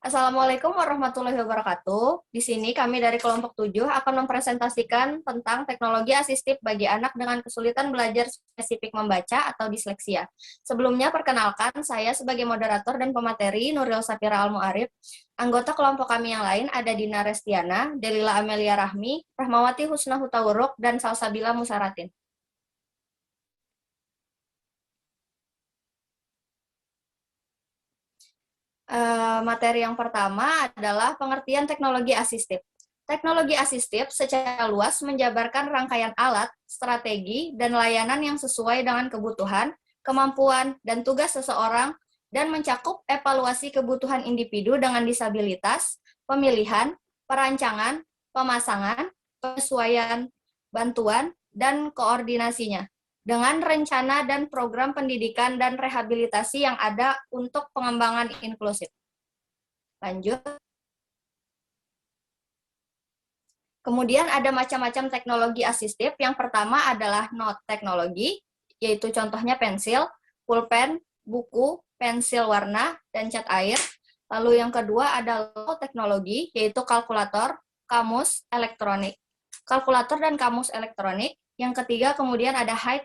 Assalamualaikum warahmatullahi wabarakatuh. Di sini kami dari kelompok 7 akan mempresentasikan tentang teknologi asistif bagi anak dengan kesulitan belajar spesifik membaca atau disleksia. Sebelumnya, perkenalkan saya sebagai moderator dan pemateri Nuril Safira Al-Mu'arif. Anggota kelompok kami yang lain ada Dina Restiana, Delila Amelia Rahmi, Rahmawati Husna Hutawuruk, dan Salsabila Musaratin. Materi yang pertama adalah pengertian teknologi asistif. Teknologi asistif secara luas menjabarkan rangkaian alat, strategi, dan layanan yang sesuai dengan kebutuhan, kemampuan, dan tugas seseorang, dan mencakup evaluasi kebutuhan individu dengan disabilitas, pemilihan, perancangan, pemasangan, penyesuaian, bantuan, dan koordinasinya dengan rencana dan program pendidikan dan rehabilitasi yang ada untuk pengembangan inklusif. Lanjut. Kemudian ada macam-macam teknologi asistif. Yang pertama adalah note teknologi, yaitu contohnya pensil, pulpen, buku, pensil warna, dan cat air. Lalu yang kedua ada low teknologi, yaitu kalkulator, kamus, elektronik. Kalkulator dan kamus elektronik. Yang ketiga kemudian ada high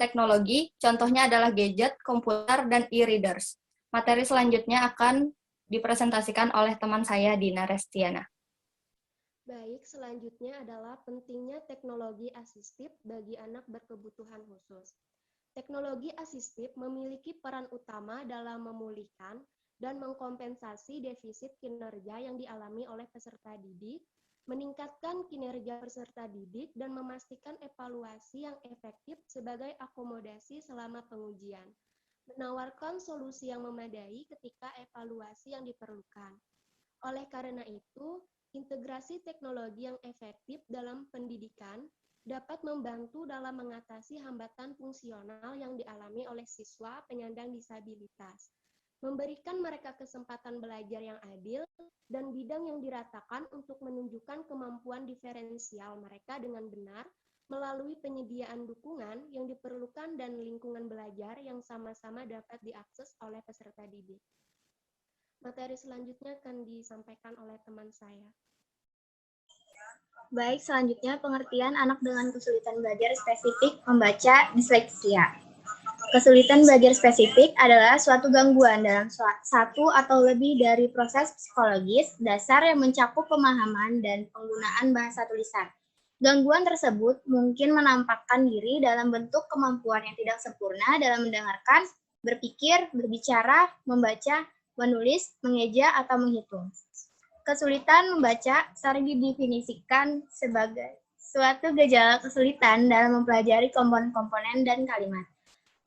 teknologi, contohnya adalah gadget, komputer, dan e-readers. Materi selanjutnya akan dipresentasikan oleh teman saya, Dina Restiana. Baik, selanjutnya adalah pentingnya teknologi asistif bagi anak berkebutuhan khusus. Teknologi asistif memiliki peran utama dalam memulihkan dan mengkompensasi defisit kinerja yang dialami oleh peserta didik, meningkatkan kinerja peserta didik, dan memastikan evaluasi yang efektif sebagai akomodasi selama pengujian, menawarkan solusi yang memadai ketika evaluasi yang diperlukan. Oleh karena itu, integrasi teknologi yang efektif dalam pendidikan dapat membantu dalam mengatasi hambatan fungsional yang dialami oleh siswa penyandang disabilitas, memberikan mereka kesempatan belajar yang adil, dan bidang yang diratakan untuk menunjukkan kemampuan diferensial mereka dengan benar melalui penyediaan dukungan yang diperlukan dan lingkungan belajar yang sama-sama dapat diakses oleh peserta didik. Materi selanjutnya akan disampaikan oleh teman saya. Baik, selanjutnya pengertian anak dengan kesulitan belajar spesifik membaca disleksia. Kesulitan belajar spesifik adalah suatu gangguan dalam satu atau lebih dari proses psikologis dasar yang mencakup pemahaman dan penggunaan bahasa tulisan. Gangguan tersebut mungkin menampakkan diri dalam bentuk kemampuan yang tidak sempurna dalam mendengarkan, berpikir, berbicara, membaca, menulis, mengeja, atau menghitung. Kesulitan membaca sering didefinisikan sebagai suatu gejala kesulitan dalam mempelajari komponen-komponen dan kalimat.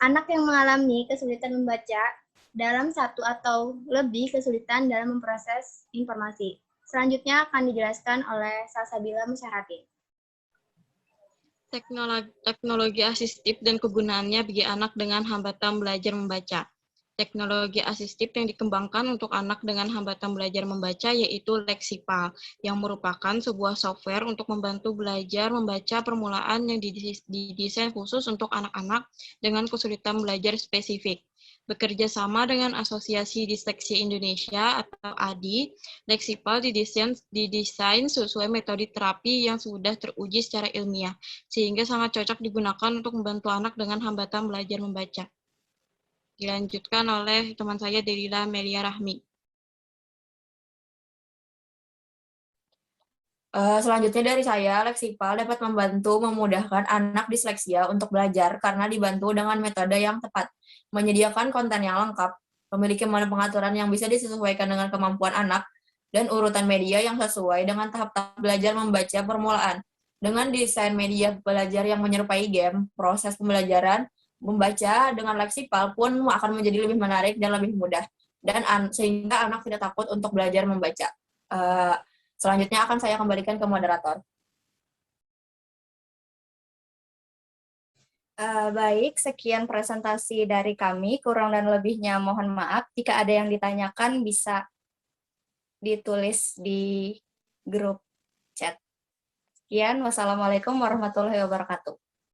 Anak yang mengalami kesulitan membaca dalam satu atau lebih kesulitan dalam memproses informasi. Selanjutnya akan dijelaskan oleh Salsabila Musaratin. Teknologi asistif dan kegunaannya bagi anak dengan hambatan belajar membaca. Teknologi asistif yang dikembangkan untuk anak dengan hambatan belajar membaca yaitu Lexipal, yang merupakan sebuah software untuk membantu belajar membaca permulaan yang didesain khusus untuk anak-anak dengan kesulitan belajar spesifik. Bekerja sama dengan Asosiasi Disleksia Indonesia atau ADI, Lexipal didesain sesuai metode terapi yang sudah teruji secara ilmiah, sehingga sangat cocok digunakan untuk membantu anak dengan hambatan belajar membaca. Dilanjutkan oleh teman saya, Delila Amelia Rahmi. Selanjutnya dari saya, Lexipal dapat membantu memudahkan anak disleksia untuk belajar karena dibantu dengan metode yang tepat, menyediakan konten yang lengkap, memiliki menu pengaturan yang bisa disesuaikan dengan kemampuan anak, dan urutan media yang sesuai dengan tahap-tahap belajar membaca permulaan. Dengan desain media belajar yang menyerupai game, proses pembelajaran membaca dengan Lexipal pun akan menjadi lebih menarik dan lebih mudah, dan sehingga anak tidak takut untuk belajar membaca. Selanjutnya akan saya kembalikan ke moderator. Baik, sekian presentasi dari kami. Kurang dan lebihnya mohon maaf. Jika ada yang ditanyakan bisa ditulis di grup chat. Sekian, wassalamualaikum warahmatullahi wabarakatuh.